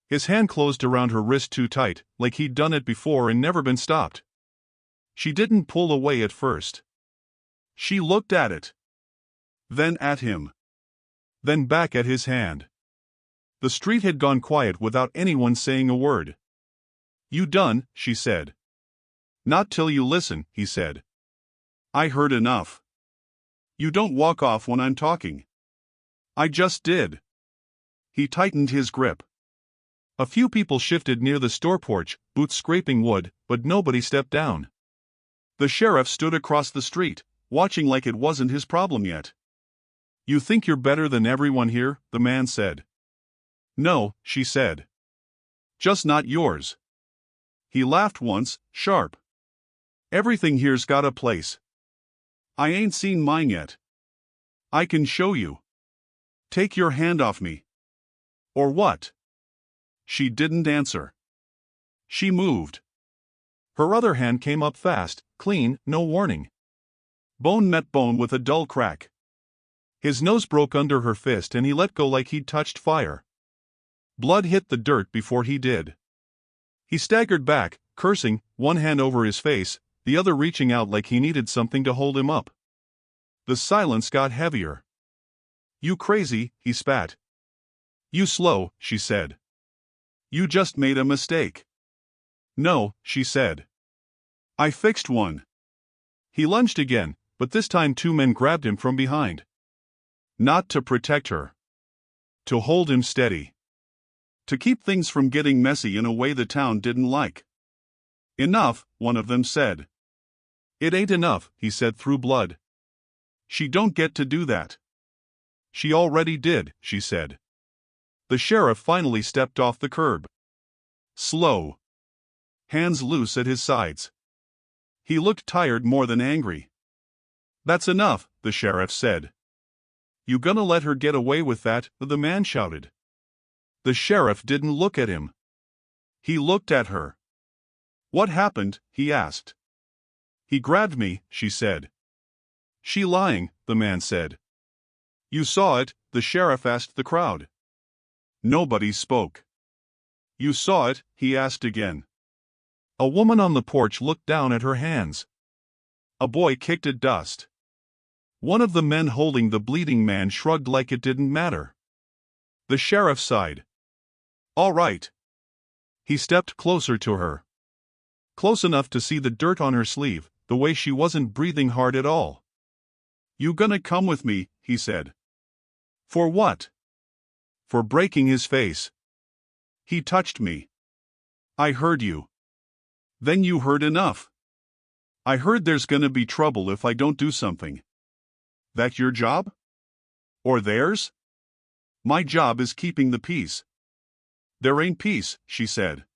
His hand closed around her wrist too tight, like he'd done it before and never been stopped. She didn't pull away at first. She looked at it. Then at him. Then back at his hand. The street had gone quiet without anyone saying a word. "You done?" she said. "Not till you listen," he said. "I heard enough. You don't walk off when I'm talking." "I just did." He tightened his grip. A few people shifted near the store porch, boots scraping wood, but nobody stepped down. The sheriff stood across the street, watching like it wasn't his problem yet. "You think you're better than everyone here?" the man said. "No," she said. "Just not yours." He laughed once, sharp. "Everything here's got a place. I ain't seen mine yet. I can show you." "Take your hand off me." "Or what?" She didn't answer. She moved. Her other hand came up fast, clean, no warning. Bone met bone with a dull crack. His nose broke under her fist and he let go like he'd touched fire. Blood hit the dirt before he did. He staggered back, cursing, one hand over his face, the other reaching out like he needed something to hold him up. The silence got heavier. "You crazy," he spat. "You slow," she said. "You just made a mistake." "No," she said. "I fixed one." He lunged again, but this time two men grabbed him from behind. Not to protect her. To hold him steady. To keep things from getting messy in a way the town didn't like. "Enough," one of them said. "It ain't enough," he said through blood. "She don't get to do that." "She already did," she said. The sheriff finally stepped off the curb. Slow. Hands loose at his sides. He looked tired more than angry. "That's enough," the sheriff said. "You gonna let her get away with that?" the man shouted. The sheriff didn't look at him. He looked at her. "What happened?" he asked. "He grabbed me," she said. "She lying," the man said. "You saw it?" the sheriff asked the crowd. Nobody spoke. "You saw it?" he asked again. A woman on the porch looked down at her hands. A boy kicked at dust. One of the men holding the bleeding man shrugged like it didn't matter. The sheriff sighed. "All right." He stepped closer to her. Close enough to see the dirt on her sleeve, the way she wasn't breathing hard at all. "You gonna come with me?" he said. "For what?" "For breaking his face." "He touched me." "I heard you." "Then you heard enough." "I heard there's gonna be trouble if I don't do something." "That your job?" "Or theirs?" "My job is keeping the peace." "There ain't peace," she said.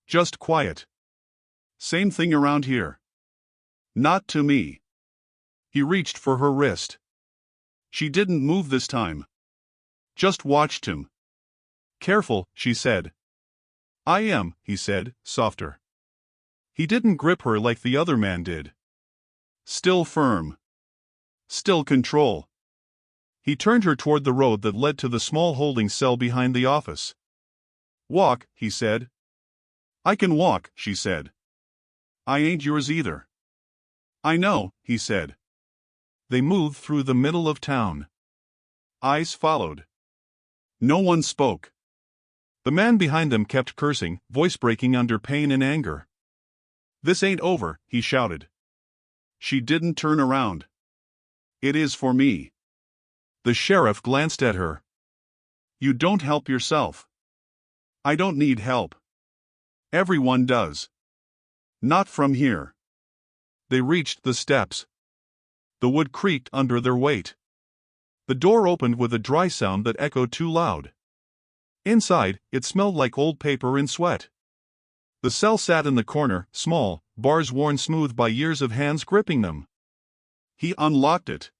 "Just quiet." "Same thing around here." "Not to me." He reached for her wrist. She didn't move this time. Just watched him. "Careful," she said. "I am," he said, softer. He didn't grip her like the other man did. Still firm. Still control. He turned her toward the road that led to the small holding cell behind the office. "Walk," he said. "I can walk," she said. "I ain't yours either." "I know," he said. They moved through the middle of town. Eyes followed. No one spoke. The man behind them kept cursing, voice breaking under pain and anger. "This ain't over," he shouted. She didn't turn around. "It is for me." The sheriff glanced at her. "You don't help yourself." "I don't need help." "Everyone does." "Not from here." They reached the steps. The wood creaked under their weight. The door opened with a dry sound that echoed too loud. Inside, it smelled like old paper and sweat. The cell sat in the corner, small, bars worn smooth by years of hands gripping them. He unlocked it.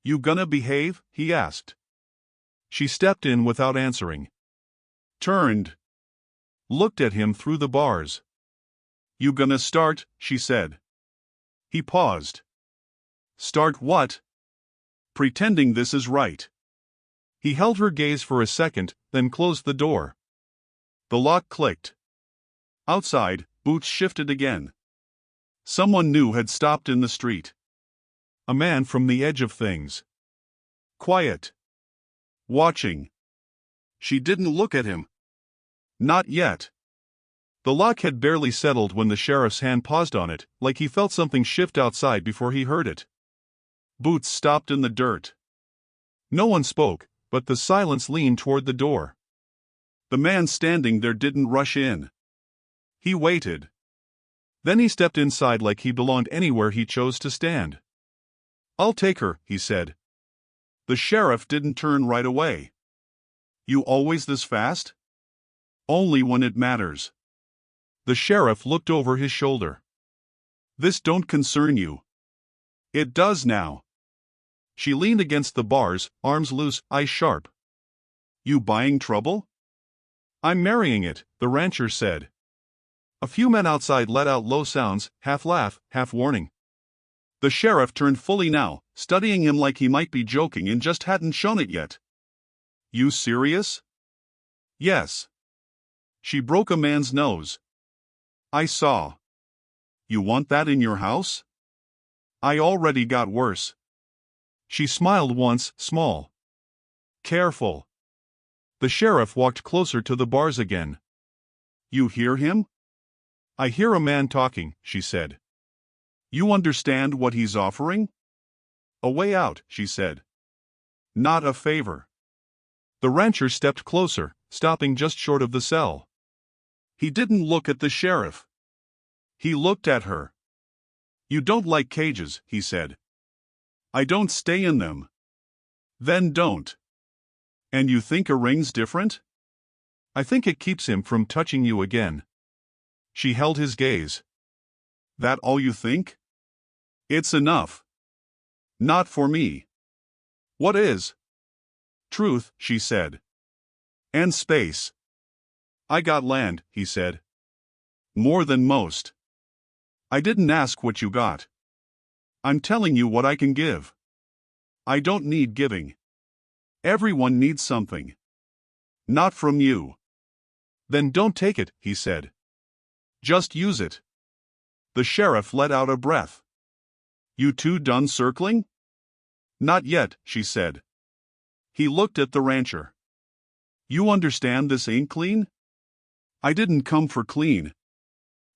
"You gonna behave?" he asked. She stepped in without answering. Turned. Looked at him through the bars. "You gonna start?" she said. He paused. "Start what?" "Pretending this is right." He held her gaze for a second, then closed the door. The lock clicked. Outside, boots shifted again. Someone new had stopped in the street. A man from the edge of things. Quiet. Watching. She didn't look at him. Not yet. The lock had barely settled when the sheriff's hand paused on it, like he felt something shift outside before he heard it. Boots stopped in the dirt. No one spoke, but the silence leaned toward the door. The man standing there didn't rush in. He waited. Then he stepped inside like he belonged anywhere he chose to stand. "I'll take her," he said. The sheriff didn't turn right away. "You always this fast?" "Only when it matters." The sheriff looked over his shoulder. "This don't concern you." "It does now." She leaned against the bars, arms loose, eyes sharp. "You buying trouble?" "I'm marrying it," the rancher said. A few men outside let out low sounds, half laugh, half warning. The sheriff turned fully now, studying him like he might be joking and just hadn't shown it yet. "You serious?" "Yes." "She broke a man's nose." "I saw." "You want that in your house?" "I already got worse." She smiled once, small. "Careful." The sheriff walked closer to the bars again. "You hear him?" "I hear a man talking," she said. "You understand what he's offering?" "A way out," she said. "Not a favor." The rancher stepped closer, stopping just short of the cell. He didn't look at the sheriff. He looked at her. "You don't like cages," he said. "I don't stay in them." "Then don't." "And you think a ring's different?" "I think it keeps him from touching you again." She held his gaze. "That all you think?" "It's enough." "Not for me." "What is?" "Truth," she said. "And space." "I got land," he said. "More than most." "I didn't ask what you got." "I'm telling you what I can give." "I don't need giving." "Everyone needs something." "Not from you." "Then don't take it," he said. "Just use it." The sheriff let out a breath. "You two done circling?" "Not yet," she said. He looked at the rancher. "You understand this ain't clean?" "I didn't come for clean."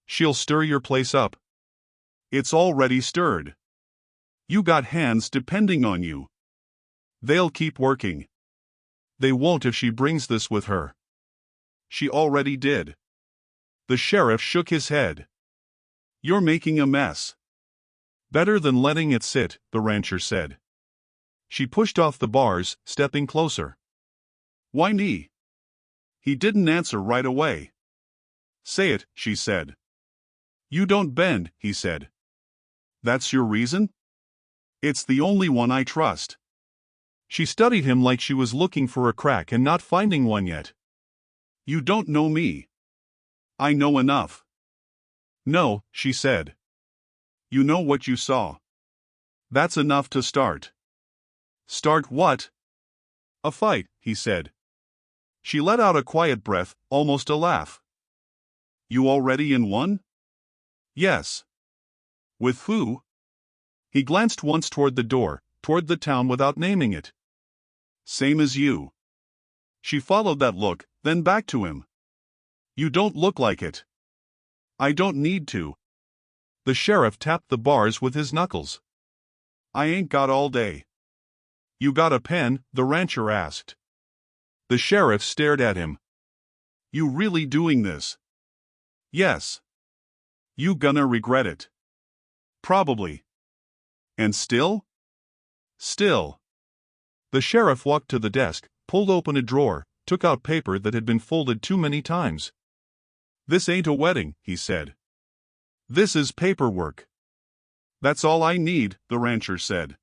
"She'll stir your place up." "It's already stirred." "You got hands depending on you." "They'll keep working." "They won't if she brings this with her." "She already did." The sheriff shook his head. "You're making a mess." "Better than letting it sit," the rancher said. She pushed off the bars, stepping closer. "Why me?" He didn't answer right away. "Say it," she said. "You don't bend," he said. "That's your reason?" "It's the only one I trust." She studied him like she was looking for a crack and not finding one yet. "You don't know me." "I know enough." "No," she said. "You know what you saw." "That's enough to start." "Start what?" "A fight," he said. She let out a quiet breath, almost a laugh. "You already in one?" "Yes." "With who?" He glanced once toward the door, toward the town without naming it. "Same as you." She followed that look, then back to him. "You don't look like it." "I don't need to." The sheriff tapped the bars with his knuckles. "I ain't got all day." "You got a pen?" the rancher asked. The sheriff stared at him. "You really doing this?" "Yes." "You gonna regret it?" "Probably." "And still?" "Still." The sheriff walked to the desk, pulled open a drawer, took out paper that had been folded too many times. "This ain't a wedding," he said. "This is paperwork." "That's all I need," the rancher said.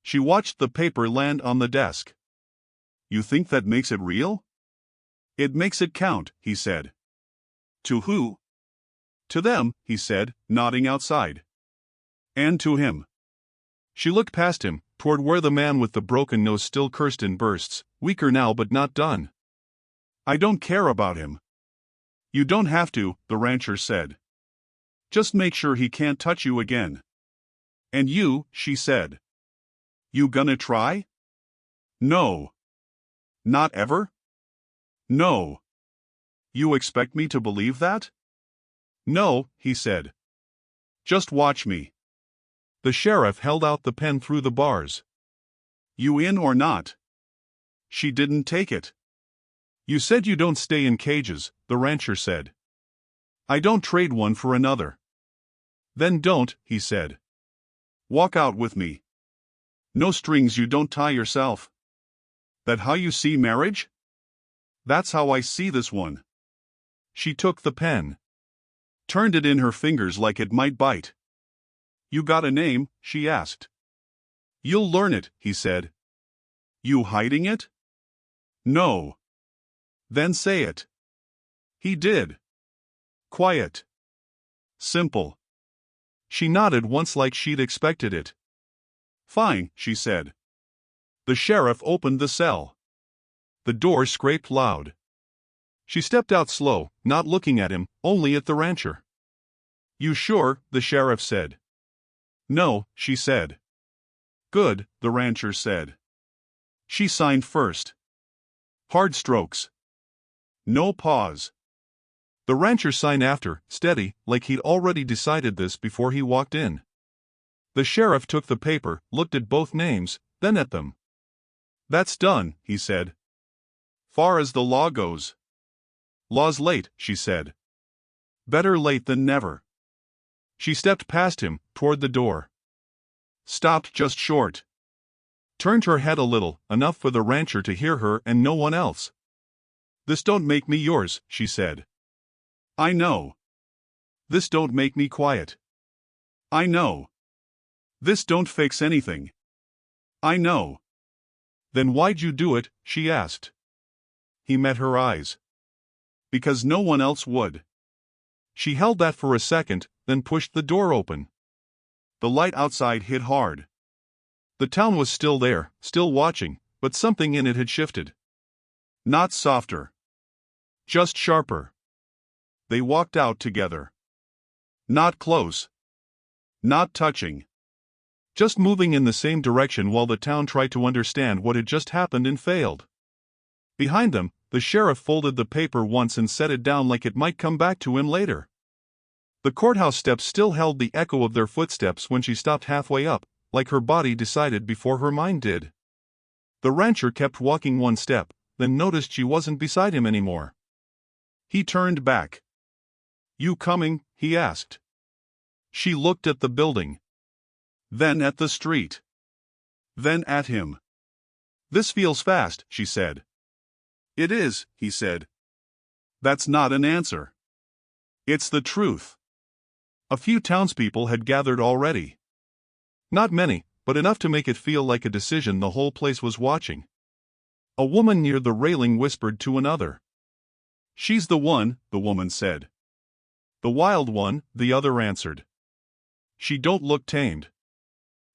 She watched the paper land on the desk. "You think that makes it real?" "It makes it count," he said. "To who?" "To them," he said, nodding outside. "And to him." She looked past him, toward where the man with the broken nose still cursed in bursts, weaker now but not done. "I don't care about him." You don't have to, the rancher said. Just make sure he can't touch you again. And you, she said. You gonna try? No. Not ever? No. You expect me to believe that? No, he said. Just watch me. The sheriff held out the pen through the bars. You in or not? She didn't take it. You said you don't stay in cages, the rancher said. I don't trade one for another. Then don't, he said. Walk out with me. No strings you don't tie yourself. That how you see marriage? That's how I see this one. She took the pen. Turned it in her fingers like it might bite. You got a name? She asked. You'll learn it, he said. You hiding it? No. Then say it. He did. Quiet. Simple. She nodded once like she'd expected it. Fine, she said. The sheriff opened the cell. The door scraped loud. She stepped out slow, not looking at him, only at the rancher. You sure? The sheriff said. No, she said. Good, the rancher said. She signed first. Hard strokes. No pause. The rancher signed after, steady, like he'd already decided this before he walked in. The sheriff took the paper, looked at both names, then at them. That's done, he said. Far as the law goes. Law's late, she said. Better late than never. She stepped past him, toward the door. Stopped just short. Turned her head a little, enough for the rancher to hear her and no one else. This don't make me yours, she said. I know. This don't make me quiet. I know. This don't fix anything. I know. Then why'd you do it? She asked. He met her eyes. Because no one else would. She held that for a second, then pushed the door open. The light outside hit hard. The town was still there, still watching, but something in it had shifted. Not softer. Just sharper. They walked out together. Not close. Not touching. Just moving in the same direction while the town tried to understand what had just happened and failed. Behind them, the sheriff folded the paper once and set it down like it might come back to him later. The courthouse steps still held the echo of their footsteps when she stopped halfway up, like her body decided before her mind did. The rancher kept walking one step, then noticed she wasn't beside him anymore. He turned back. You coming? He asked. She looked at the building. Then at the street. Then at him. This feels fast, she said. It is, he said. That's not an answer. It's the truth. A few townspeople had gathered already. Not many, but enough to make it feel like a decision the whole place was watching. A woman near the railing whispered to another. She's the one, the woman said. The wild one, the other answered. She don't look tamed.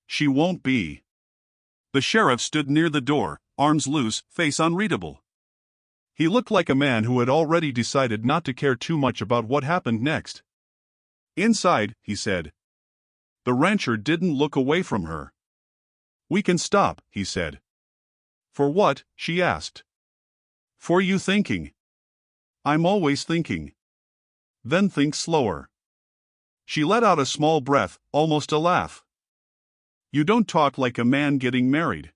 She won't be. The sheriff stood near the door, arms loose, face unreadable. He looked like a man who had already decided not to care too much about what happened next. Inside, he said. The rancher didn't look away from her. We can stop, he said. For what? She asked. For you thinking. I'm always thinking. Then think slower. She let out a small breath, almost a laugh. You don't talk like a man getting married.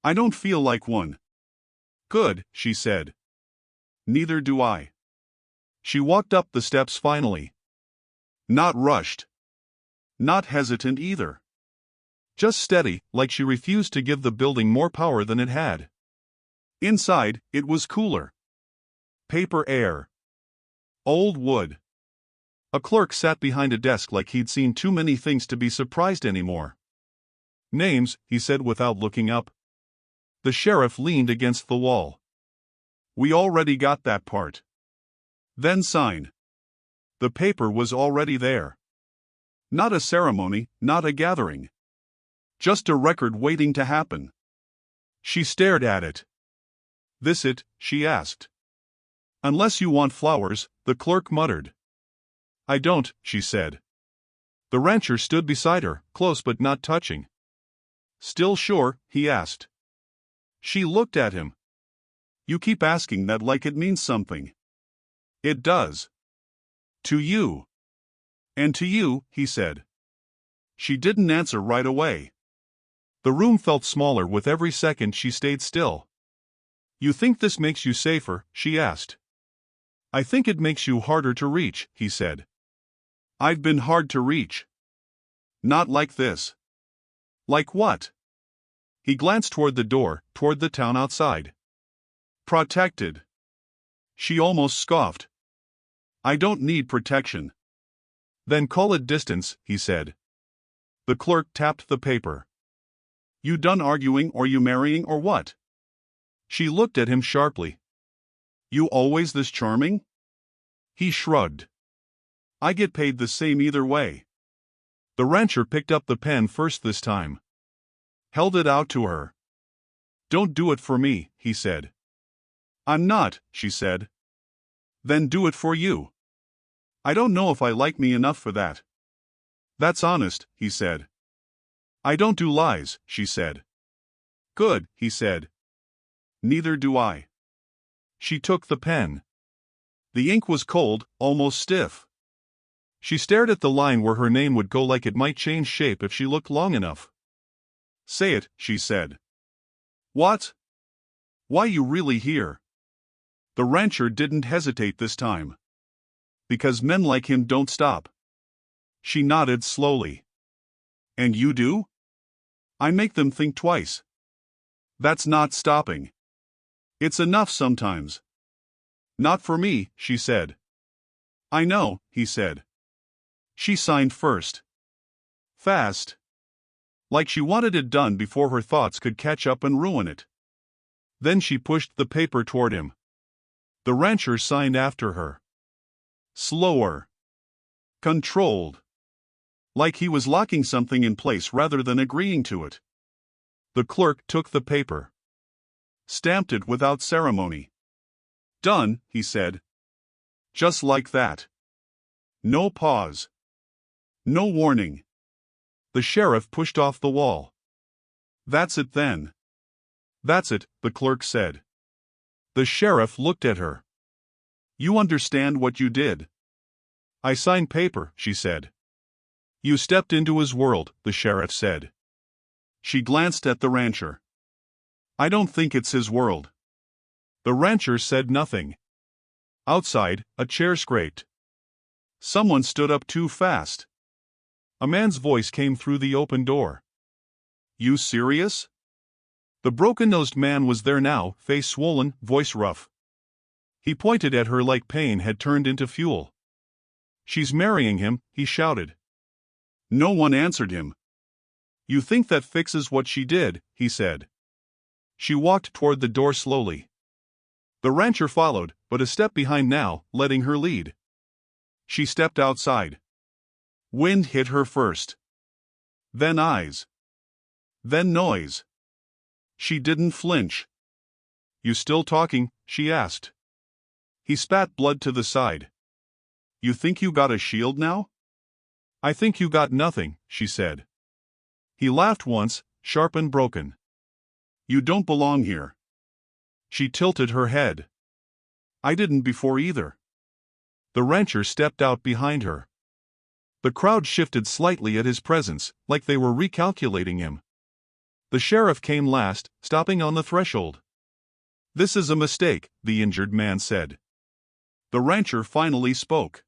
I don't feel like one. Good, she said. Neither do I. She walked up the steps finally. Not rushed. Not hesitant either. Just steady, like she refused to give the building more power than it had. Inside, it was cooler. Paper air. Old wood. A clerk sat behind a desk like he'd seen too many things to be surprised anymore. Names, he said without looking up. The sheriff leaned against the wall. We already got that part. Then sign. The paper was already there. Not a ceremony, not a gathering. Just a record waiting to happen. She stared at it. This it? She asked. Unless you want flowers, the clerk muttered. I don't, she said. The rancher stood beside her, close but not touching. Still sure? He asked. She looked at him. You keep asking that like it means something. It does. To you. And to you, he said. She didn't answer right away. The room felt smaller with every second she stayed still. You think this makes you safer? She asked. I think it makes you harder to reach, he said. I've been hard to reach. Not like this. Like what? He glanced toward the door, toward the town outside. Protected. She almost scoffed. I don't need protection. Then call it distance, he said. The clerk tapped the paper. You done arguing or you marrying or what? She looked at him sharply. You always this charming? He shrugged. I get paid the same either way. The rancher picked up the pen first this time. Held it out to her. Don't do it for me, he said. I'm not, she said. Then do it for you. I don't know if I like me enough for that. That's honest, he said. I don't do lies, she said. Good, he said. Neither do I. She took the pen. The ink was cold, almost stiff. She stared at the line where her name would go like it might change shape if she looked long enough. Say it, she said. What? Why you really here? The rancher didn't hesitate this time. Because men like him don't stop. She nodded slowly. And you do? I make them think twice. That's not stopping. It's enough sometimes. Not for me, she said. I know, he said. She signed first. Fast. Like she wanted it done before her thoughts could catch up and ruin it. Then she pushed the paper toward him. The rancher signed after her. Slower. Controlled. Like he was locking something in place rather than agreeing to it. The clerk took the paper. Stamped it without ceremony. Done, he said. Just like that. No pause. No warning. The sheriff pushed off the wall. That's it then. That's it, the clerk said. The sheriff looked at her. You understand what you did? I signed paper, she said. You stepped into his world, the sheriff said. She glanced at the rancher. I don't think it's his world. The rancher said nothing. Outside, a chair scraped. Someone stood up too fast. A man's voice came through the open door. You serious? The broken-nosed man was there now, face swollen, voice rough. He pointed at her like pain had turned into fuel. She's marrying him, he shouted. No one answered him. You think that fixes what she did, he said. She walked toward the door slowly. The rancher followed, but a step behind now, letting her lead. She stepped outside. Wind hit her first. Then eyes. Then noise. She didn't flinch. You still talking? She asked. He spat blood to the side. You think you got a shield now? I think you got nothing, she said. He laughed once, sharp and broken. You don't belong here. She tilted her head. I didn't before either. The rancher stepped out behind her. The crowd shifted slightly at his presence, like they were recalculating him. The sheriff came last, stopping on the threshold. This is a mistake, the injured man said. The rancher finally spoke.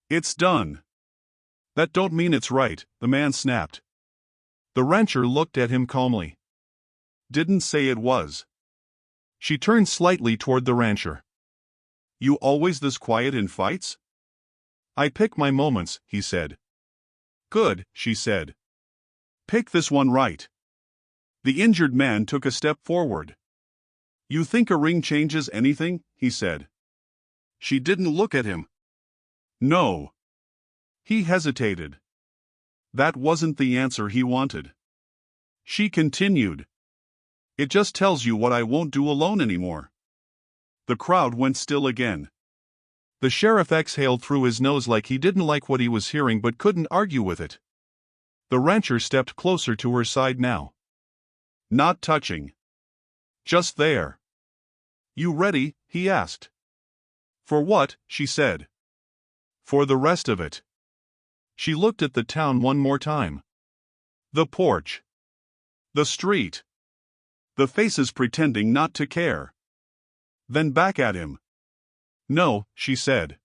It's done. That don't mean it's right, the man snapped. The rancher looked at him calmly. Didn't say it was. She turned slightly toward the rancher. You always this quiet in fights? I pick my moments, he said. Good, she said. Pick this one right. The injured man took a step forward. You think a ring changes anything? He said. She didn't look at him. No. He hesitated. That wasn't the answer he wanted. She continued. It just tells you what I won't do alone anymore. The crowd went still again. The sheriff exhaled through his nose like he didn't like what he was hearing but couldn't argue with it. The rancher stepped closer to her side now. Not touching. Just there. You ready? He asked. For what? She said. For the rest of it. She looked at the town one more time. The porch. The street. The faces pretending not to care. Then back at him. No, she said.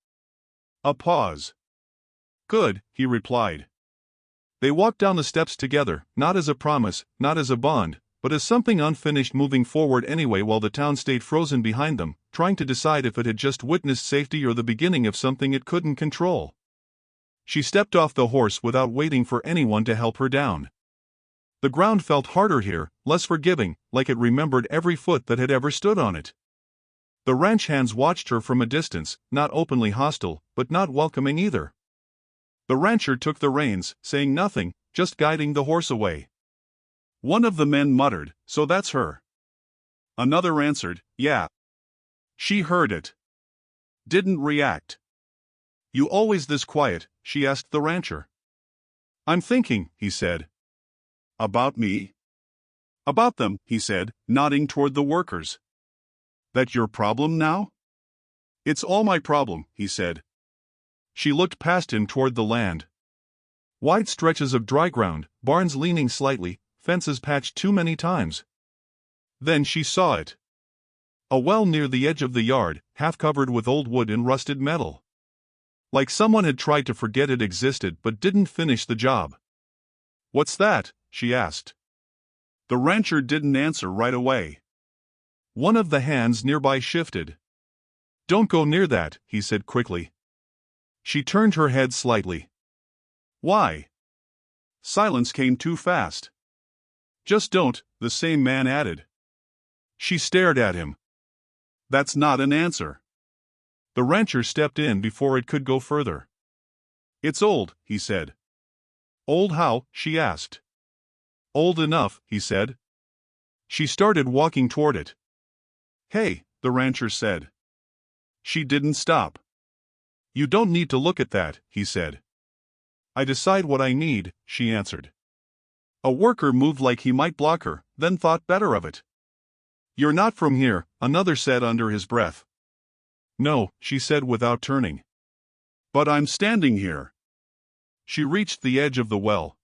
A pause. Good, he replied. They walked down the steps together, not as a promise, not as a bond, but as something unfinished moving forward anyway while the town stayed frozen behind them, trying to decide if it had just witnessed safety or the beginning of something it couldn't control. She stepped off the horse without waiting for anyone to help her down. The ground felt harder here, less forgiving, like it remembered every foot that had ever stood on it. The ranch hands watched her from a distance, not openly hostile, but not welcoming either. The rancher took the reins, saying nothing, just guiding the horse away. One of the men muttered, "So that's her." Another answered, "Yeah." She heard it. Didn't react. "You always this quiet?" she asked the rancher. "I'm thinking," he said. "About me?" "About them," he said, nodding toward the workers. "That your problem now?" "It's all my problem," he said. She looked past him toward the land. Wide stretches of dry ground, barns leaning slightly, fences patched too many times. Then she saw it. A well near the edge of the yard, half covered with old wood and rusted metal. Like someone had tried to forget it existed but didn't finish the job. "What's that?" she asked. The rancher didn't answer right away. One of the hands nearby shifted. "Don't go near that," he said quickly. She turned her head slightly. "Why?" Silence came too fast. "Just don't," the same man added. She stared at him. "That's not an answer." The rancher stepped in before it could go further. "It's old," he said. "Old how?" she asked. "Old enough," he said. She started walking toward it. "Hey," the rancher said. She didn't stop. "You don't need to look at that," he said. "I decide what I need," she answered. A worker moved like he might block her, then thought better of it. "You're not from here," another said under his breath. "No," she said without turning. "But I'm standing here." She reached the edge of the well.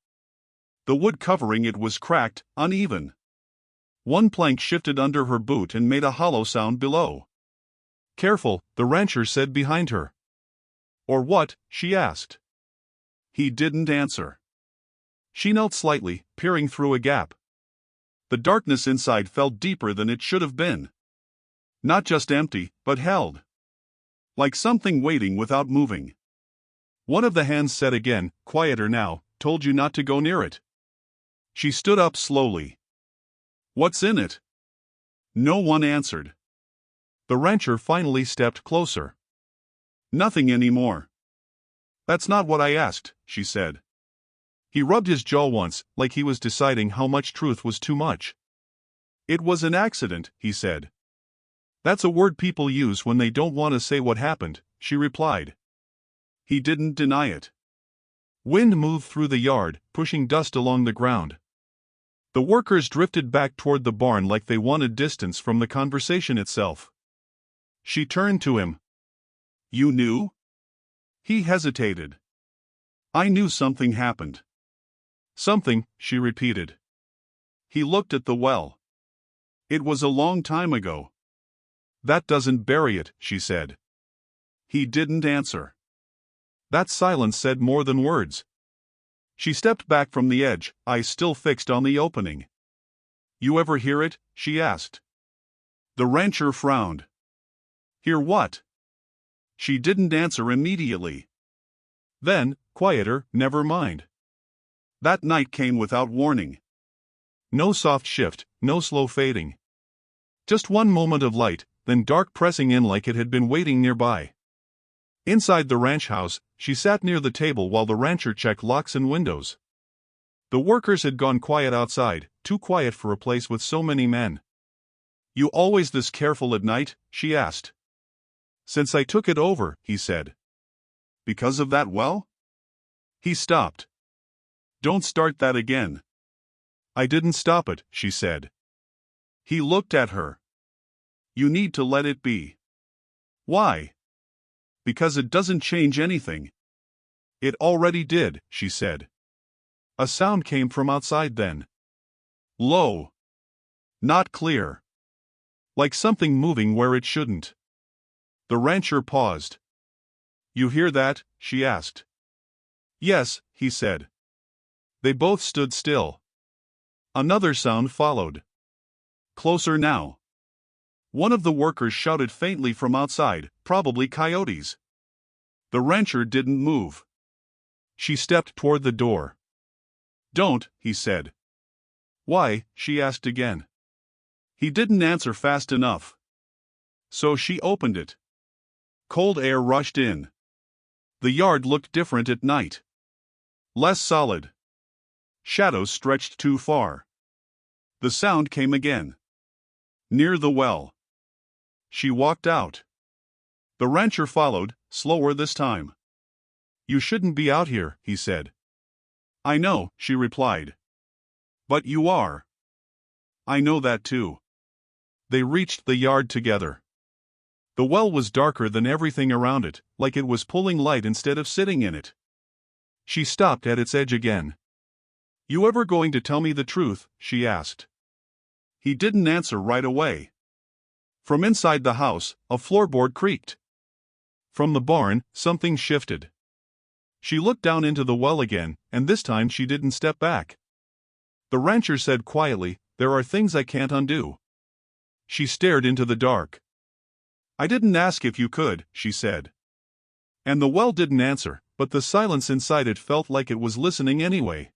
The wood covering it was cracked, uneven. One plank shifted under her boot and made a hollow sound below. "Careful," the rancher said behind her. "Or what?" she asked. He didn't answer. She knelt slightly, peering through a gap. The darkness inside felt deeper than it should have been. Not just empty, but held. Like something waiting without moving. One of the hands said again, quieter now, "Told you not to go near it." She stood up slowly. "What's in it?" No one answered. The rancher finally stepped closer. "Nothing anymore." "That's not what I asked," she said. He rubbed his jaw once, like he was deciding how much truth was too much. "It was an accident," he said. "That's a word people use when they don't want to say what happened," she replied. He didn't deny it. Wind moved through the yard, pushing dust along the ground. The workers drifted back toward the barn like they wanted distance from the conversation itself. She turned to him. "You knew?" He hesitated. "I knew something happened." "Something," she repeated. He looked at the well. "It was a long time ago." "That doesn't bury it," she said. He didn't answer. That silence said more than words. She stepped back from the edge, eyes still fixed on the opening. "You ever hear it?" she asked. The rancher frowned. "Hear what?" She didn't answer immediately. Then, quieter, "Never mind." That night came without warning. No soft shift, no slow fading. Just one moment of light, then dark pressing in like it had been waiting nearby. Inside the ranch house, she sat near the table while the rancher checked locks and windows. The workers had gone quiet outside, too quiet for a place with so many men. You always this careful at night? She asked. Since I took it over, he said. Because of that well? He stopped. Don't start that again. I didn't stop it, she said. He looked at her. You need to let it be. Why? Because it doesn't change anything. It already did, she said. A sound came from outside then. Low. Not clear. Like something moving where it shouldn't. The rancher paused. You hear that? She asked. Yes, he said. They both stood still. Another sound followed. Closer now. One of the workers shouted faintly from outside, probably coyotes. The rancher didn't move. She stepped toward the door. Don't, he said. Why? She asked again. He didn't answer fast enough. So she opened it. Cold air rushed in. The yard looked different at night. Less solid. Shadows stretched too far. The sound came again. Near the well. She walked out. The rancher followed, slower this time. You shouldn't be out here, he said. I know, she replied. But you are. I know that too. They reached the yard together. The well was darker than everything around it, like it was pulling light instead of sitting in it. She stopped at its edge again. You ever going to tell me the truth? She asked. He didn't answer right away. From inside the house, a floorboard creaked. From the barn, something shifted. She looked down into the well again, and this time she didn't step back. The rancher said quietly, There are things I can't undo. She stared into the dark. I didn't ask if you could, she said. And the well didn't answer, but the silence inside it felt like it was listening anyway.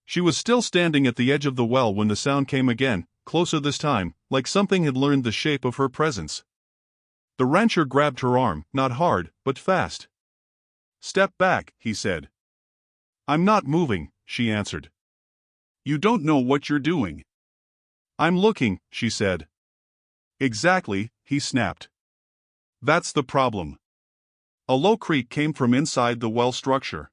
She was still standing at the edge of the well when the sound came again, closer this time, like something had learned the shape of her presence. The rancher grabbed her arm, not hard, but fast. Step back, he said. I'm not moving, she answered. You don't know what you're doing. I'm looking, she said. Exactly, he snapped. That's the problem. A low creak came from inside the well structure.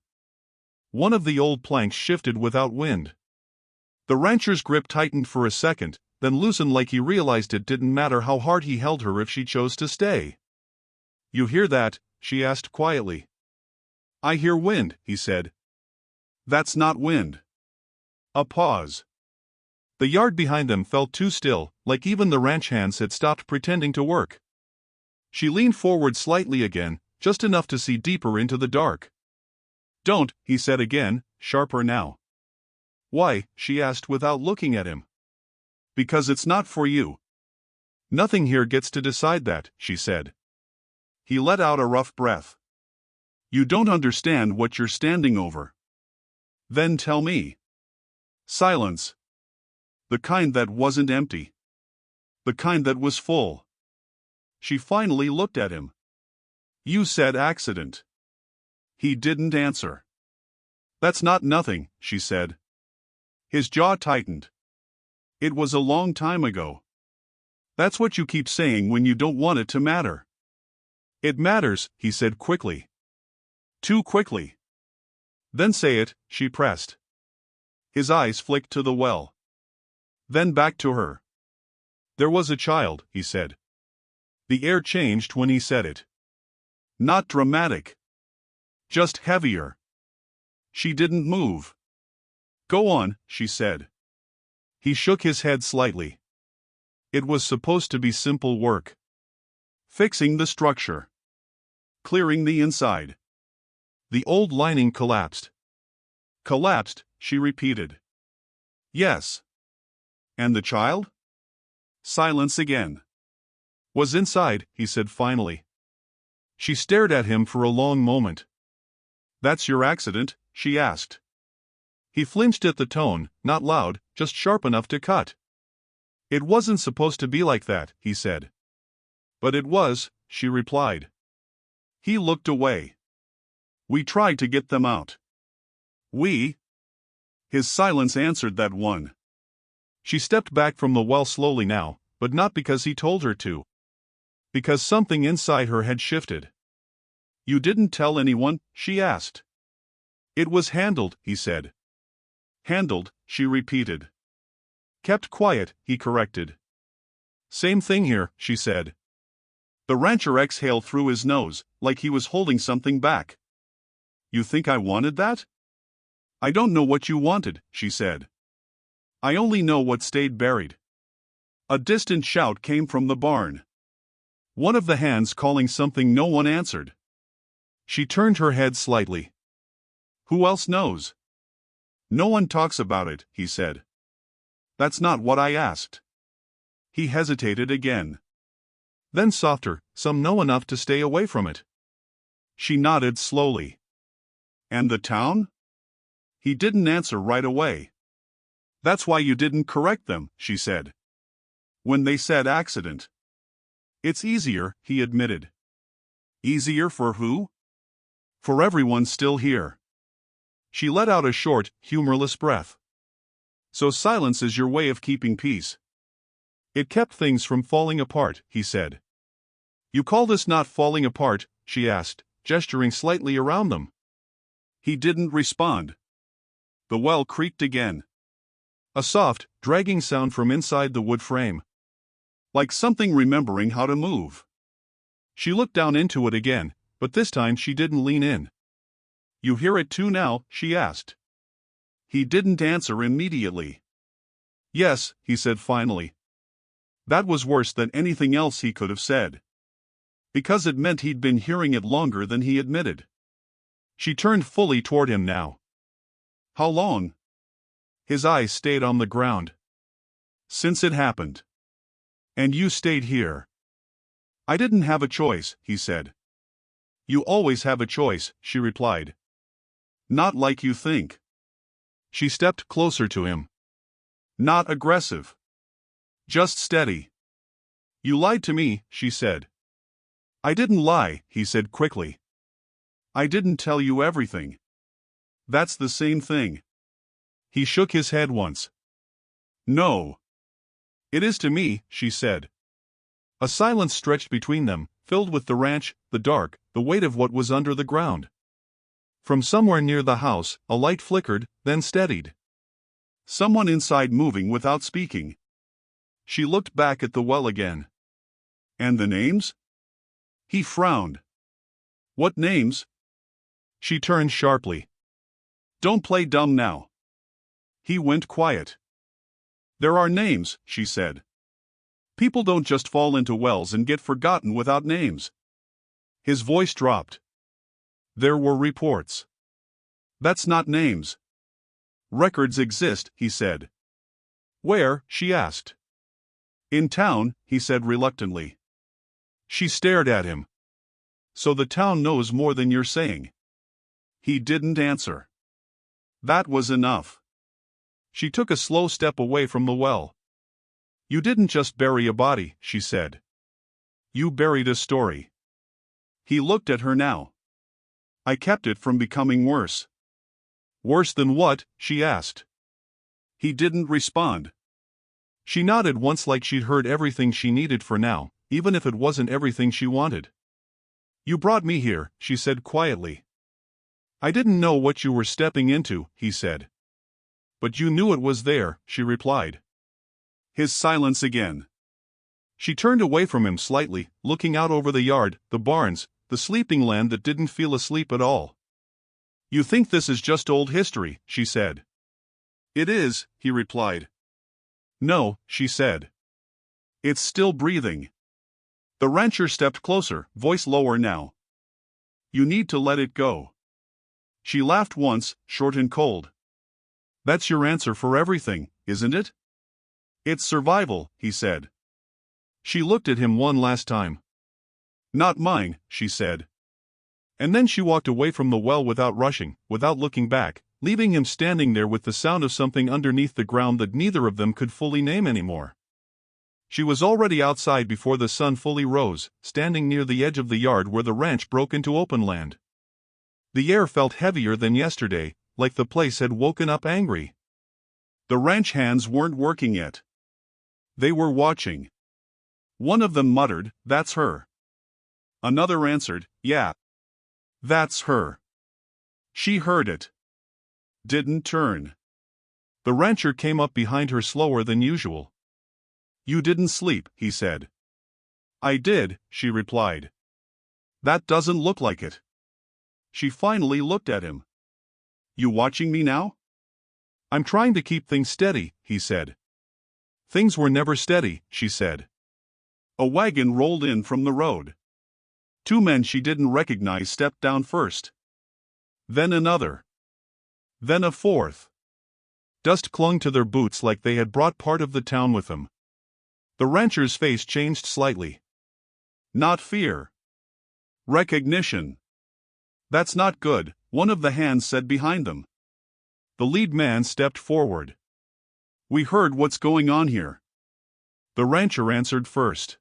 One of the old planks shifted without wind. The rancher's grip tightened for a second, then loosened like he realized it didn't matter how hard he held her if she chose to stay. You hear that? She asked quietly. I hear wind, he said. That's not wind. A pause. The yard behind them felt too still, like even the ranch hands had stopped pretending to work. She leaned forward slightly again, just enough to see deeper into the dark. Don't, he said again, sharper now. Why? She asked without looking at him. Because it's not for you. Nothing here gets to decide that, she said. He let out a rough breath. You don't understand what you're standing over. Then tell me. Silence. The kind that wasn't empty. The kind that was full. She finally looked at him. You said accident. He didn't answer. That's not nothing, she said. His jaw tightened. It was a long time ago. That's what you keep saying when you don't want it to matter. It matters, he said quickly. Too quickly. Then say it, she pressed. His eyes flicked to the well. Then back to her. There was a child, he said. The air changed when he said it. Not dramatic. Just heavier. She didn't move. Go on, she said. He shook his head slightly. It was supposed to be simple work. Fixing the structure. Clearing the inside. The old lining collapsed. Collapsed, she repeated. Yes. And the child? Silence again. Was inside, he said finally. She stared at him for a long moment. That's your accident? She asked. He flinched at the tone, not loud, just sharp enough to cut. It wasn't supposed to be like that, he said. But it was, she replied. He looked away. We tried to get them out. We? His silence answered that one. She stepped back from the well slowly now, but not because he told her to. Because something inside her had shifted. "You didn't tell anyone?" she asked. "It was handled," he said. "Handled," she repeated. "Kept quiet," he corrected. "Same thing here," she said. The rancher exhaled through his nose, like he was holding something back. "You think I wanted that?" "I don't know what you wanted," she said. "I only know what stayed buried." A distant shout came from the barn. One of the hands calling something no one answered. She turned her head slightly. "Who else knows?" "No one talks about it," he said. "That's not what I asked." He hesitated again. Then softer, "Some know enough to stay away from it." She nodded slowly. "And the town?" He didn't answer right away. "That's why you didn't correct them," she said. "When they said accident." "It's easier," he admitted. "Easier for who?" "For everyone still here." She let out a short, humorless breath. "So silence is your way of keeping peace." "It kept things from falling apart," he said. "You call this not falling apart?" she asked, gesturing slightly around them. He didn't respond. The well creaked again. A soft, dragging sound from inside the wood frame. Like something remembering how to move. She looked down into it again, but this time she didn't lean in. "You hear it too now?" she asked. He didn't answer immediately. "Yes," he said finally. That was worse than anything else he could have said. Because it meant he'd been hearing it longer than he admitted. She turned fully toward him now. "How long?" His eyes stayed on the ground. "Since it happened." "And you stayed here?" "I didn't have a choice," he said. "You always have a choice," she replied. "Not like you think." She stepped closer to him. "Not aggressive. Just steady." "You lied to me," she said. "I didn't lie," he said quickly. "I didn't tell you everything." "That's the same thing." He shook his head once. "No." "It is to me," she said. A silence stretched between them, filled with the ranch, the dark, the weight of what was under the ground. From somewhere near the house, a light flickered, then steadied. Someone inside moving without speaking. She looked back at the well again. "And the names?" He frowned. "What names?" She turned sharply. "Don't play dumb now." He went quiet. "There are names," she said. "People don't just fall into wells and get forgotten without names." His voice dropped. "There were reports." "That's not names." "Records exist," he said. "Where?" she asked. "In town," he said reluctantly. She stared at him. "So the town knows more than you're saying." He didn't answer. That was enough. She took a slow step away from the well. "You didn't just bury a body," she said. "You buried a story." He looked at her now. "I kept it from becoming worse." "Worse than what?" she asked. He didn't respond. She nodded once like she'd heard everything she needed for now, even if it wasn't everything she wanted. "You brought me here," she said quietly. "I didn't know what you were stepping into," he said. "But you knew it was there," she replied. His silence again. She turned away from him slightly, looking out over the yard, the barns, the sleeping land that didn't feel asleep at all. "You think this is just old history," she said. "It is," he replied. "No," she said. "It's still breathing." The rancher stepped closer, voice lower now. "You need to let it go." She laughed once, short and cold. "That's your answer for everything, isn't it?" "It's survival," he said. She looked at him one last time. "Not mine," she said. And then she walked away from the well without rushing, without looking back, leaving him standing there with the sound of something underneath the ground that neither of them could fully name anymore. She was already outside before the sun fully rose, standing near the edge of the yard where the ranch broke into open land. The air felt heavier than yesterday, like the place had woken up angry. The ranch hands weren't working yet. They were watching. One of them muttered, "That's her." Another answered, "Yeah. That's her." She heard it. Didn't turn. The rancher came up behind her slower than usual. "You didn't sleep," he said. "I did," she replied. "That doesn't look like it." She finally looked at him. "You watching me now?" "I'm trying to keep things steady," he said. "Things were never steady," she said. A wagon rolled in from the road. Two men she didn't recognize stepped down first. Then another. Then a fourth. Dust clung to their boots like they had brought part of the town with them. The rancher's face changed slightly. Not fear. Recognition. "That's not good," one of the hands said behind them. The lead man stepped forward. "We heard what's going on here." The rancher answered first.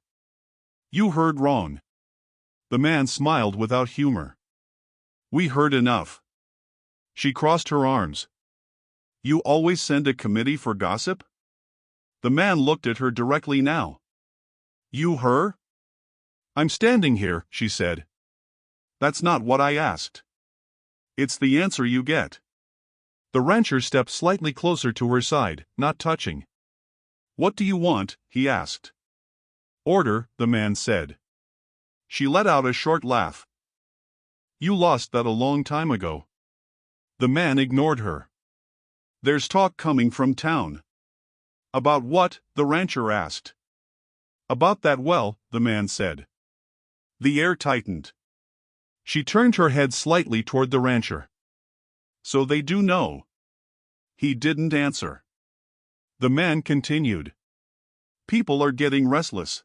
"You heard wrong." The man smiled without humor. "We heard enough." She crossed her arms. "You always send a committee for gossip?" The man looked at her directly now. "You her?" "I'm standing here," she said. "That's not what I asked." "It's the answer you get." The rancher stepped slightly closer to her side, not touching. "What do you want?" he asked. "Order," the man said. She let out a short laugh. "You lost that a long time ago." The man ignored her. "There's talk coming from town." "About what?" the rancher asked. "About that well," the man said. The air tightened. She turned her head slightly toward the rancher. "So they do know." He didn't answer. The man continued. "People are getting restless."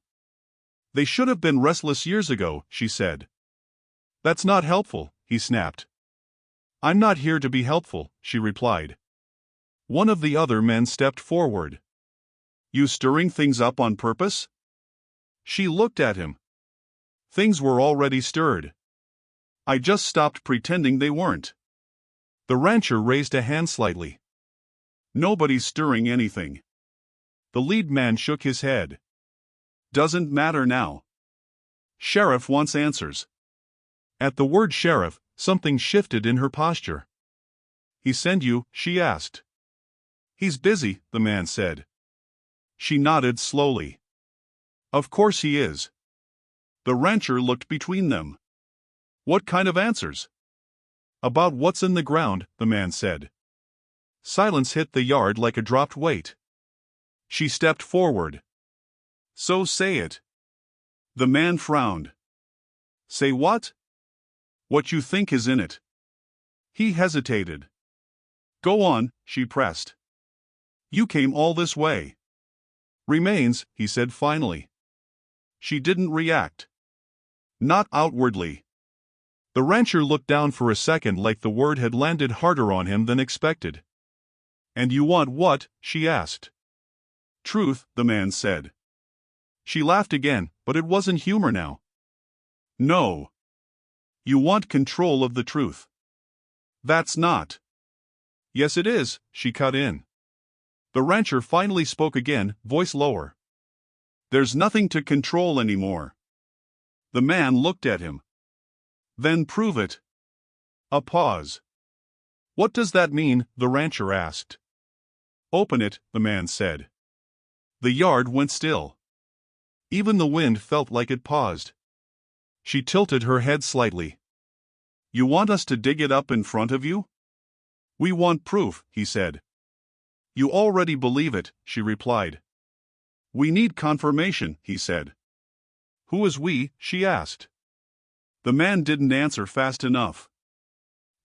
"They should have been restless years ago," she said. "That's not helpful," he snapped. "I'm not here to be helpful," she replied. One of the other men stepped forward. "You stirring things up on purpose?" She looked at him. "Things were already stirred. I just stopped pretending they weren't." The rancher raised a hand slightly. "Nobody's stirring anything." The lead man shook his head. "Doesn't matter now. Sheriff wants answers." At the word sheriff, something shifted in her posture. "He send you?" she asked. "He's busy," the man said. She nodded slowly. "Of course he is." The rancher looked between them. "What kind of answers?" "About what's in the ground," the man said. Silence hit the yard like a dropped weight. She stepped forward. "So say it." The man frowned. "Say what?" "What you think is in it." He hesitated. "Go on," she pressed. "You came all this way." "Remains," he said finally. She didn't react. Not outwardly. The rancher looked down for a second like the word had landed harder on him than expected. "And you want what?" she asked. "Truth," the man said. She laughed again, but it wasn't humor now. "No. You want control of the truth." "That's not." "Yes it is," she cut in. The rancher finally spoke again, voice lower. "There's nothing to control anymore." The man looked at him. "Then prove it." A pause. "What does that mean?" the rancher asked. "Open it," the man said. The yard went still. Even the wind felt like it paused. She tilted her head slightly. "You want us to dig it up in front of you?" "We want proof," he said. "You already believe it," she replied. "We need confirmation," he said. "Who is we?" she asked. The man didn't answer fast enough.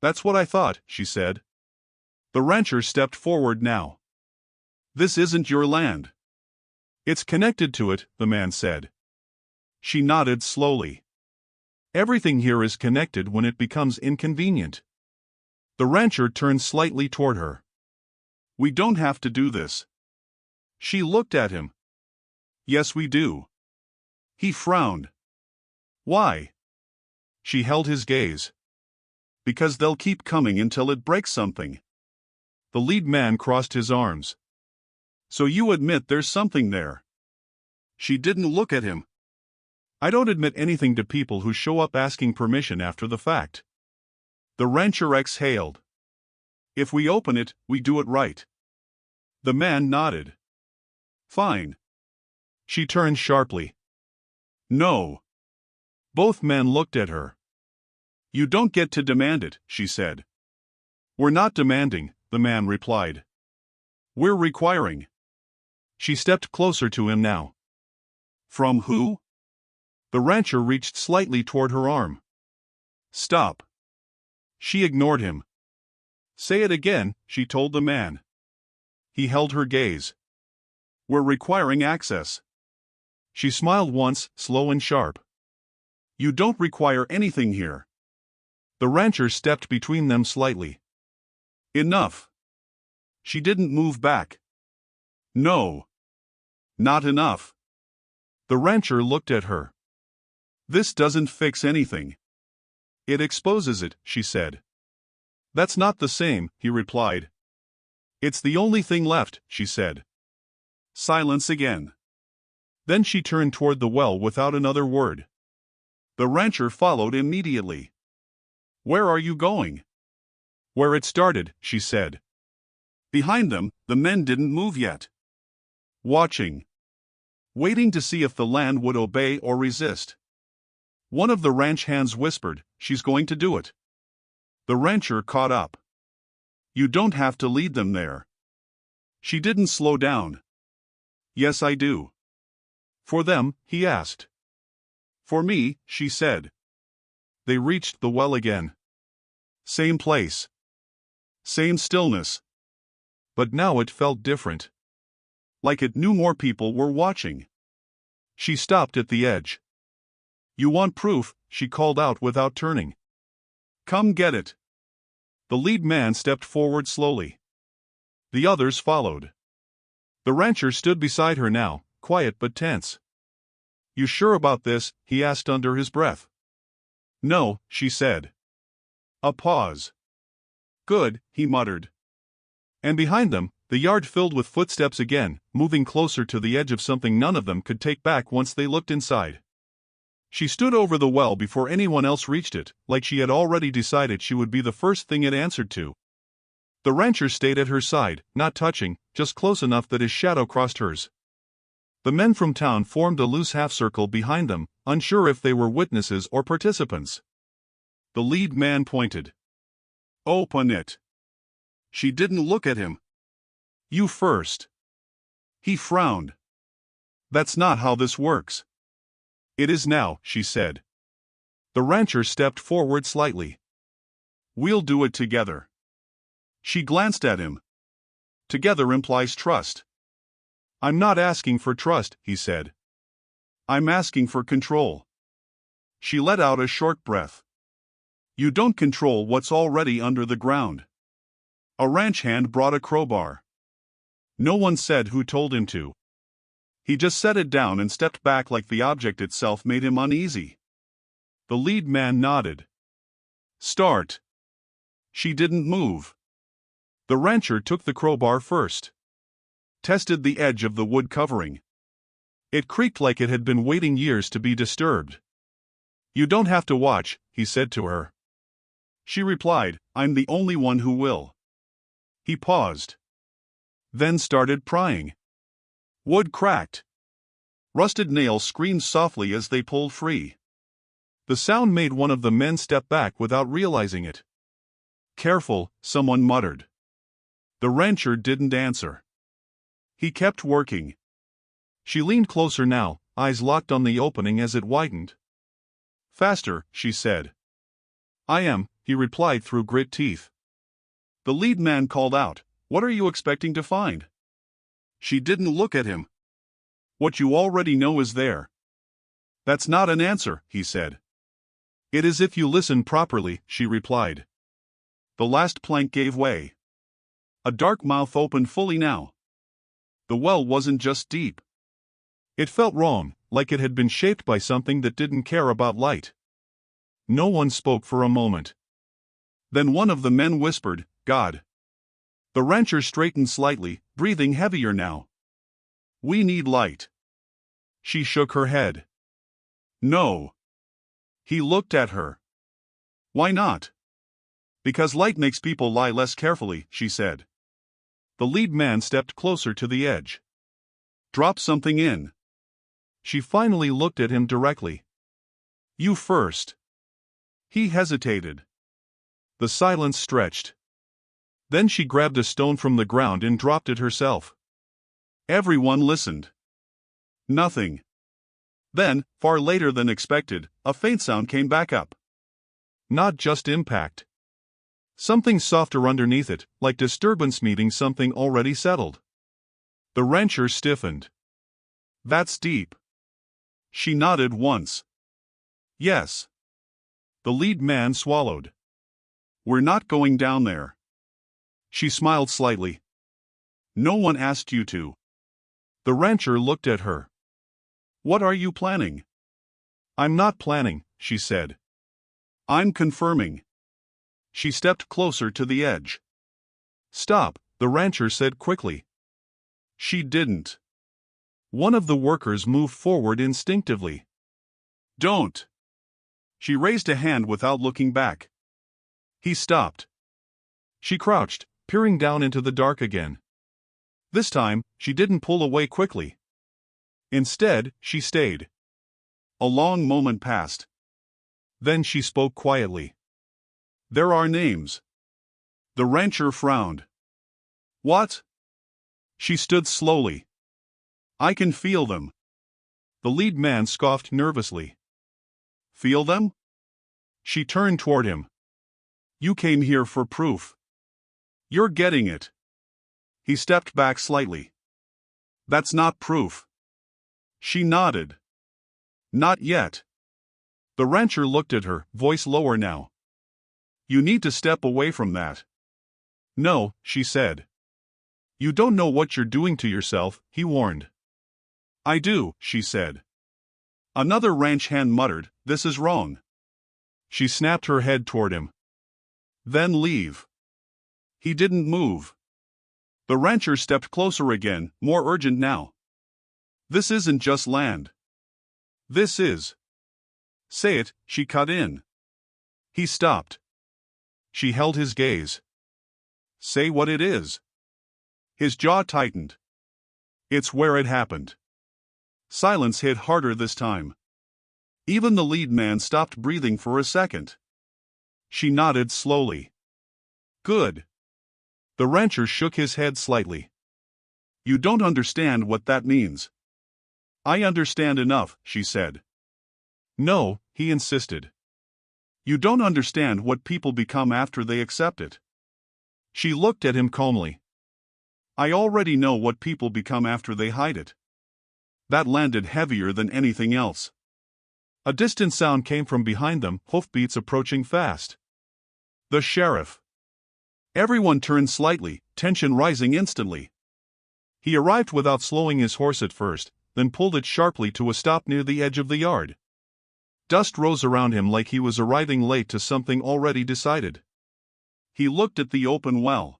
"That's what I thought," she said. The rancher stepped forward now. "This isn't your land." "It's connected to it," the man said. She nodded slowly. "Everything here is connected when it becomes inconvenient." The rancher turned slightly toward her. "We don't have to do this." She looked at him. "Yes, we do." He frowned. "Why?" She held his gaze. "Because they'll keep coming until it breaks something." The lead man crossed his arms. "So you admit there's something there?" She didn't look at him. I don't admit anything to people who show up asking permission after the fact. The rancher exhaled. If we open it, we do it right. The man nodded. Fine. She turned sharply. No. Both men looked at her. You don't get to demand it, she said. We're not demanding, the man replied. We're requiring. She stepped closer to him now. From who? The rancher reached slightly toward her arm. Stop. She ignored him. Say it again, she told the man. He held her gaze. We're requiring access. She smiled once, slow and sharp. You don't require anything here. The rancher stepped between them slightly. Enough. She didn't move back. No. Not enough. The rancher looked at her. This doesn't fix anything. It exposes it, she said. That's not the same, he replied. It's the only thing left, she said. Silence again. Then she turned toward the well without another word. The rancher followed immediately. Where are you going? Where it started, she said. Behind them, the men didn't move yet. Watching. Waiting to see if the land would obey or resist. One of the ranch hands whispered, She's going to do it. The rancher caught up. You don't have to lead them there. She didn't slow down. Yes, I do. For them, he asked. For me, she said. They reached the well again. Same place. Same stillness. But now it felt different. Like it knew more people were watching. She stopped at the edge. You want proof, she called out without turning. Come get it. The lead man stepped forward slowly. The others followed. The rancher stood beside her now, quiet but tense. You sure about this? He asked under his breath. No, she said. A pause. Good, he muttered. And behind them, the yard filled with footsteps again, moving closer to the edge of something none of them could take back once they looked inside. She stood over the well before anyone else reached it, like she had already decided she would be the first thing it answered to. The rancher stayed at her side, not touching, just close enough that his shadow crossed hers. The men from town formed a loose half-circle behind them, unsure if they were witnesses or participants. The lead man pointed. Open it. She didn't look at him. You first. He frowned. That's not how this works. It is now, she said. The rancher stepped forward slightly. We'll do it together. She glanced at him. Together implies trust. I'm not asking for trust, he said. I'm asking for control. She let out a short breath. You don't control what's already under the ground. A ranch hand brought a crowbar. No one said who told him to. He just set it down and stepped back like the object itself made him uneasy. The lead man nodded. Start. She didn't move. The rancher took the crowbar first. Tested the edge of the wood covering. It creaked like it had been waiting years to be disturbed. You don't have to watch, he said to her. She replied, I'm the only one who will. He paused. Then started prying. Wood cracked. Rusted nails screamed softly as they pulled free. The sound made one of the men step back without realizing it. Careful, someone muttered. The rancher didn't answer. He kept working. She leaned closer now, eyes locked on the opening as it widened. Faster, she said. I am, he replied through grit teeth. The lead man called out, What are you expecting to find? She didn't look at him. What you already know is there. That's not an answer, he said. It is if you listen properly, she replied. The last plank gave way. A dark mouth opened fully now. The well wasn't just deep. It felt wrong, like it had been shaped by something that didn't care about light. No one spoke for a moment. Then one of the men whispered, God. The rancher straightened slightly, breathing heavier now. We need light. She shook her head. No. He looked at her. Why not? Because light makes people lie less carefully, she said. The lead man stepped closer to the edge. Drop something in. She finally looked at him directly. You first. He hesitated. The silence stretched. Then she grabbed a stone from the ground and dropped it herself. Everyone listened. Nothing. Then, far later than expected, a faint sound came back up. Not just impact. Something softer underneath it, like disturbance meeting something already settled. The rancher stiffened. That's deep. She nodded once. Yes. The lead man swallowed. We're not going down there. She smiled slightly. No one asked you to. The rancher looked at her. What are you planning? I'm not planning, she said. I'm confirming. She stepped closer to the edge. Stop, the rancher said quickly. She didn't. One of the workers moved forward instinctively. Don't. She raised a hand without looking back. He stopped. She crouched, peering down into the dark again. This time, she didn't pull away quickly. Instead, she stayed. A long moment passed. Then she spoke quietly. There are names. The rancher frowned. What? She stood slowly. I can feel them. The lead man scoffed nervously. Feel them? She turned toward him. You came here for proof. You're getting it. He stepped back slightly. That's not proof. She nodded. Not yet. The rancher looked at her, voice lower now. You need to step away from that. No, she said. You don't know what you're doing to yourself, he warned. I do, she said. Another ranch hand muttered, this is wrong. She snapped her head toward him. Then leave. He didn't move. The rancher stepped closer again, more urgent now. This isn't just land. This is. Say it, she cut in. He stopped. She held his gaze. Say what it is. His jaw tightened. It's where it happened. Silence hit harder this time. Even the lead man stopped breathing for a second. She nodded slowly. Good. The rancher shook his head slightly. You don't understand what that means. I understand enough, she said. No, he insisted. You don't understand what people become after they accept it. She looked at him calmly. I already know what people become after they hide it. That landed heavier than anything else. A distant sound came from behind them, hoofbeats approaching fast. The sheriff. Everyone turned slightly, tension rising instantly. He arrived without slowing his horse at first, then pulled it sharply to a stop near the edge of the yard. Dust rose around him like he was arriving late to something already decided. He looked at the open well.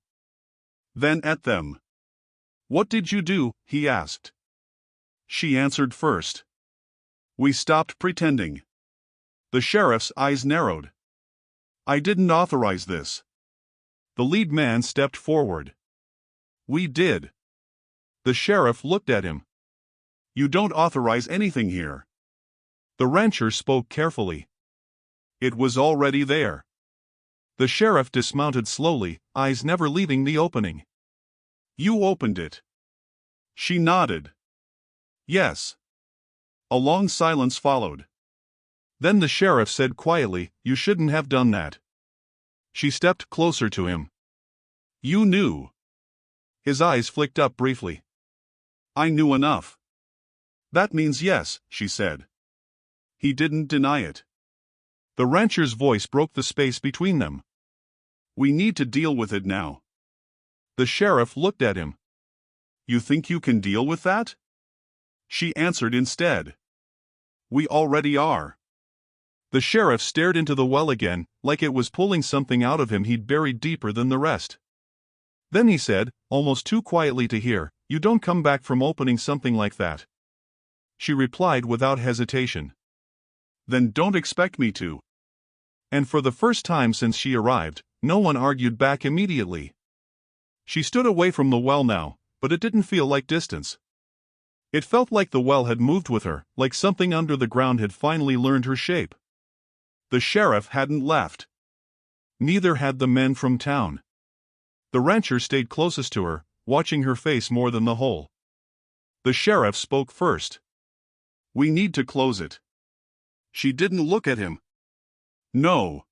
Then at them. What did you do? He asked. She answered first. We stopped pretending. The sheriff's eyes narrowed. I didn't authorize this. The lead man stepped forward. We did. The sheriff looked at him. You don't authorize anything here. The rancher spoke carefully. It was already there. The sheriff dismounted slowly, eyes never leaving the opening. You opened it. She nodded. Yes. A long silence followed. Then the sheriff said quietly, You shouldn't have done that. She stepped closer to him. You knew. His eyes flicked up briefly. I knew enough. That means yes, she said. He didn't deny it. The rancher's voice broke the space between them. We need to deal with it now. The sheriff looked at him. You think you can deal with that? She answered instead. We already are. The sheriff stared into the well again, like it was pulling something out of him he'd buried deeper than the rest. Then he said, almost too quietly to hear, You don't come back from opening something like that. she replied without hesitation. Then don't expect me to. And for the first time since she arrived, no one argued back immediately. She stood away from the well now, but it didn't feel like distance. It felt like the well had moved with her, like something under the ground had finally learned her shape. The sheriff hadn't left. Neither had the men from town. The rancher stayed closest to her, watching her face more than the hole. The sheriff spoke first. "We need to close it." She didn't look at him. "No.